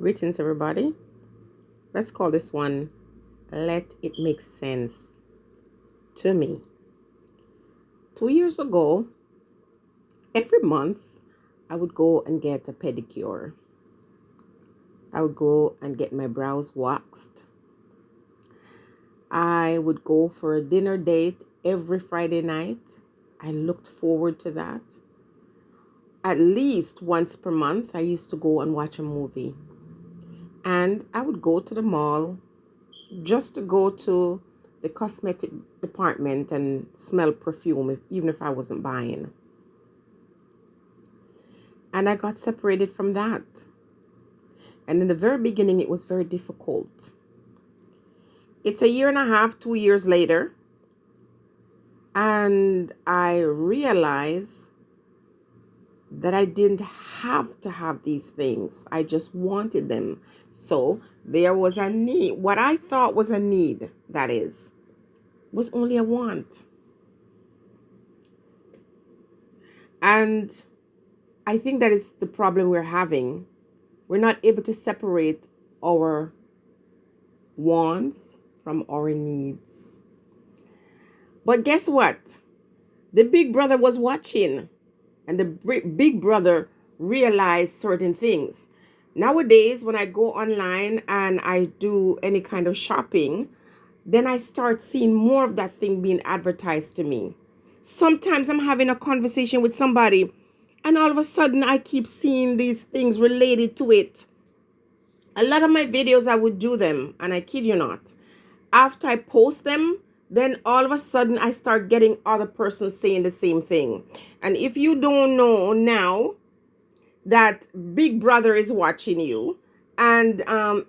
Greetings, everybody. Let's call this one Let It Make Sense to Me. 2 years ago, every month, I would go and get a pedicure. I would go and get my brows waxed. I would go for a dinner date every Friday night. I looked forward to that. At least once per month, I used to go and watch a movie. And I would go to the mall just to go to the cosmetic department and smell perfume, even if I wasn't buying. And I got separated from that. And in the very beginning, it was very difficult. It's a year and a half, 2 years later, and I realized that I didn't have to have these things. I just wanted them. So there was a need. What I thought was a need, that is, was only a want. And I think that is the problem we're having. We're not able to separate our wants from our needs. But guess what? The big brother was watching, and the big brother realized certain things. Nowadays, when I go online and I do any kind of shopping, then I start seeing more of that thing being advertised to me. Sometimes I'm having a conversation with somebody, and all of a sudden I keep seeing these things related to it. A lot of my videos, I would do them, and I kid you not. After I post them, then all of a sudden I start getting other persons saying the same thing. And if you don't know now that Big Brother is watching you, and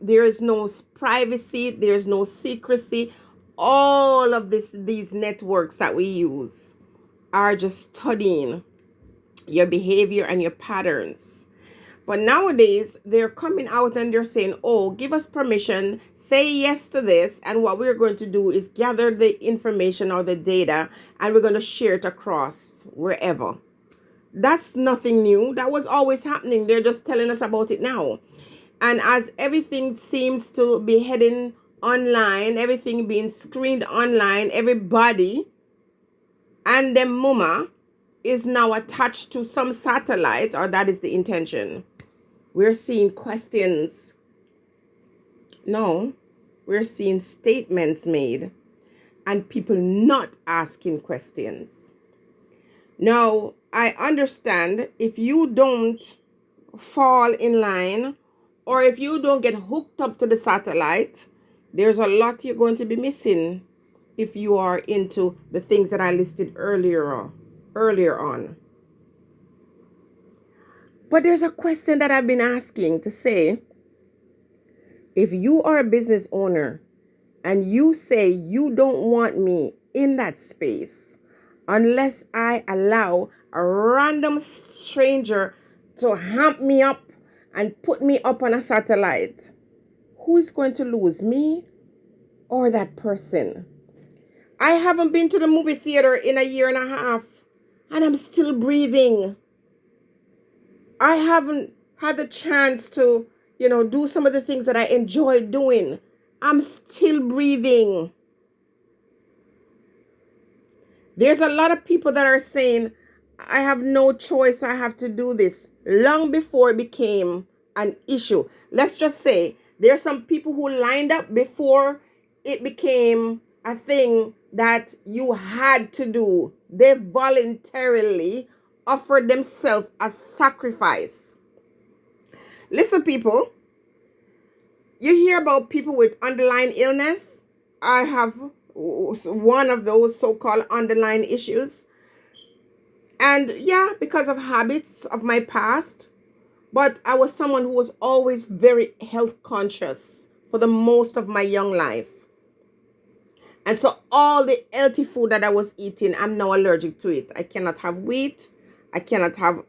there is no privacy, there's no secrecy, all of these networks that we use are just studying your behavior and your patterns. But nowadays, they're coming out and they're saying, oh, give us permission, say yes to this. And what we're going to do is gather the information or the data, and we're going to share it across wherever. That's nothing new. That was always happening. They're just telling us about it now. And as everything seems to be heading online, everything being screened online, everybody and their mama is now attached to some satellite, or that is the intention. We're seeing questions. No, we're seeing statements made and people not asking questions. Now, I understand if you don't fall in line, or if you don't get hooked up to the satellite, there's a lot you're going to be missing if you are into the things that I listed earlier on. But there's a question that I've been asking to say, if you are a business owner and you say you don't want me in that space unless I allow a random stranger to hamp me up and put me up on a satellite, who is going to lose, me or that person? I haven't been to the movie theater in a year and a half, and I'm still breathing. I haven't had the chance to, do some of the things that I enjoy doing. I'm still breathing. There's a lot of people that are saying, I have no choice, I have to do this, long before it became an issue. Let's just say there's some people who lined up before it became a thing that you had to do. They voluntarily offered themselves as sacrifice. Listen, people, you hear about people with underlying illness. I have one of those so-called underlying issues. And yeah, because of habits of my past, but I was someone who was always very health conscious for the most of my young life. And so all the healthy food that I was eating, I'm now allergic to it. I cannot have wheat. I cannot have,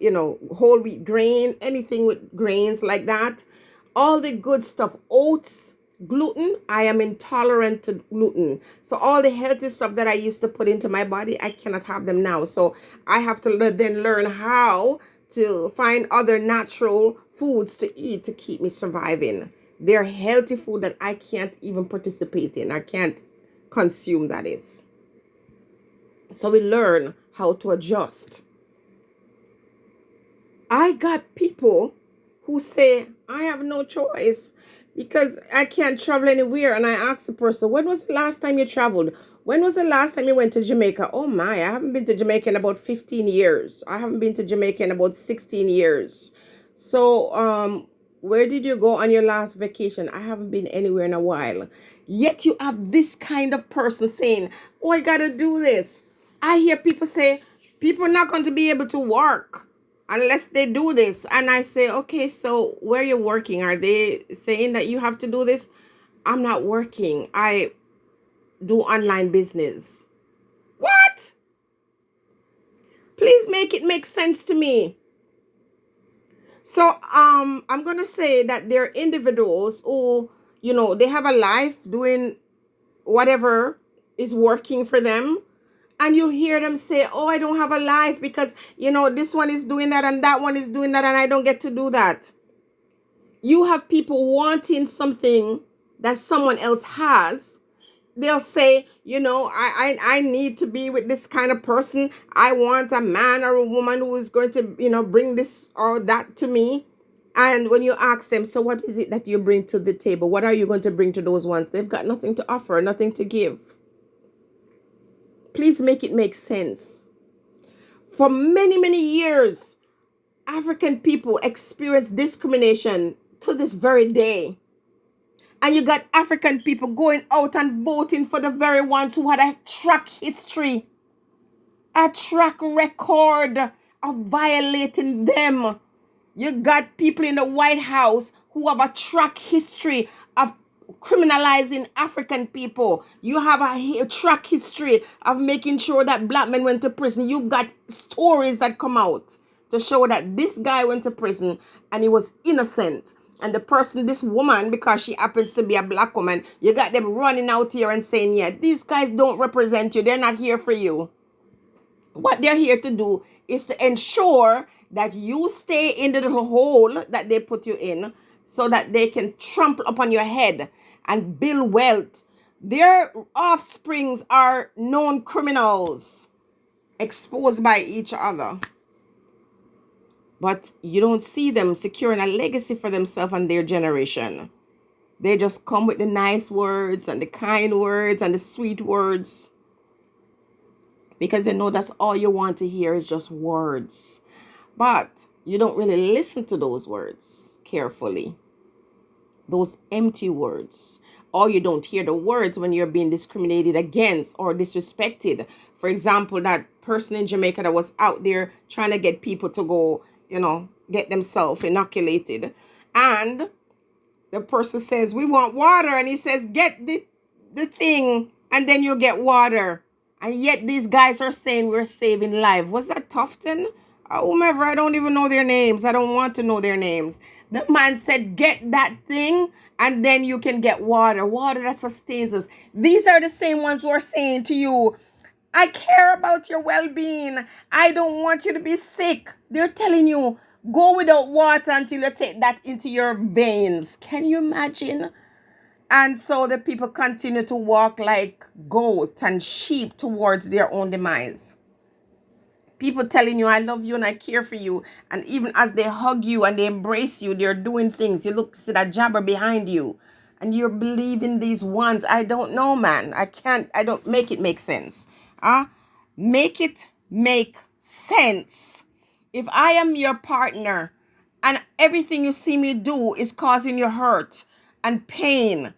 whole wheat grain, anything with grains like that. All the good stuff, oats, gluten, I am intolerant to gluten. So all the healthy stuff that I used to put into my body, I cannot have them now. So I have to then learn how to find other natural foods to eat to keep me surviving. They're healthy food that I can't even participate in. I can't consume, that is. So we learn how to adjust. I got people who say, I have no choice because I can't travel anywhere. And I ask the person, when was the last time you traveled? When was the last time you went to Jamaica? Oh my, I haven't been to Jamaica in about 15 years. I haven't been to Jamaica in about 16 years. So, where did you go on your last vacation? I haven't been anywhere in a while. Yet you have this kind of person saying, oh, I gotta do this. I hear people say, people are not going to be able to work unless they do this. And I say, okay, so where you're working, are they saying that you have to do this? I'm not working. I do online business. What? Please make it make sense to me. So I'm gonna say that there are individuals who, they have a life doing whatever is working for them. And you'll hear them say, oh, I don't have a life because, this one is doing that and that one is doing that and I don't get to do that. You have people wanting something that someone else has. They'll say, I need to be with this kind of person. I want a man or a woman who is going to, bring this or that to me. And when you ask them, so what is it that you bring to the table? What are you going to bring to those ones? They've got nothing to offer, nothing to give. Please make it make sense. For many, many years, African people experience discrimination to this very day. And you got African people going out and voting for the very ones who had a track history, a track record of violating them. You got people in the White House who have a track history of criminalizing African people. You have a track history of making sure that black men went to prison. You got stories that come out to show that this guy went to prison and he was innocent. And the person, this woman, because she happens to be a black woman, you got them running out here and saying, yeah, these guys don't represent you. They're not here for you. What they're here to do is to ensure that you stay in the little hole that they put you in so that they can trample upon your head and build wealth. Their offsprings are known criminals exposed by each other. But you don't see them securing a legacy for themselves and their generation. They just come with the nice words and the kind words and the sweet words, because they know that's all you want to hear is just words. But you don't really listen to those words carefully, those empty words. Or you don't hear the words when you're being discriminated against or disrespected. For example, that person in Jamaica that was out there trying to get people to go, get themselves inoculated. And the person says, we want water. And he says, get the thing and then you get water. And yet these guys are saying we're saving life. Was that Tufton? Whomever, I don't even know their names. I don't want to know their names. The man said, get that thing and then you can get water. Water that sustains us. These are the same ones who are saying to you, I care about your well-being. I don't want you to be sick. They're telling you, go without water until you take that into your veins. Can you imagine? And so the people continue to walk like goats and sheep towards their own demise. People telling you, I love you and I care for you. And even as they hug you and they embrace you, they're doing things. You look, see that jabber behind you. And you're believing these ones. I don't know, man. I don't make it make sense. Make it make sense. If I am your partner and everything you see me do is causing you hurt and pain,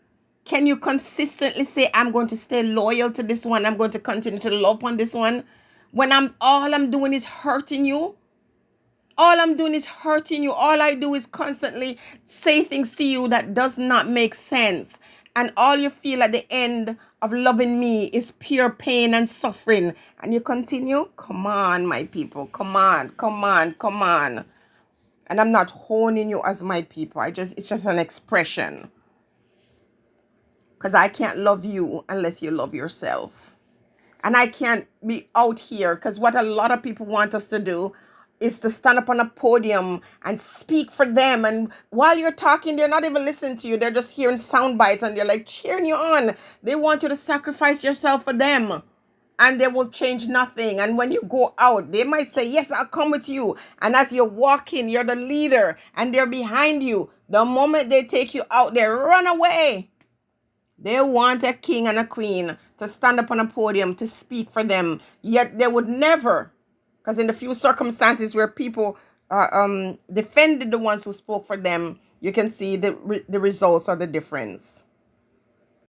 can you consistently say, I'm going to stay loyal to this one? I'm going to continue to love on this one when all I'm doing is hurting you? All I'm doing is hurting you. All I do is constantly say things to you that does not make sense. And all you feel at the end of loving me is pure pain and suffering. And you continue? Come on, my people. Come on, come on, come on. And I'm not honing you as my people. It's just an expression. Because I can't love you unless you love yourself. And I can't be out here, because what a lot of people want us to do, is to stand up on a podium and speak for them. And while you're talking, they're not even listening to you. They're just hearing sound bites and they're like cheering you on. They want you to sacrifice yourself for them. And they will change nothing. And when you go out, they might say, yes, I'll come with you. And as you're walking, you're the leader and they're behind you. The moment they take you out there, run away. They want a king and a queen to stand up on a podium to speak for them. Yet they would never, because in the few circumstances where people defended the ones who spoke for them, you can see the results or the difference.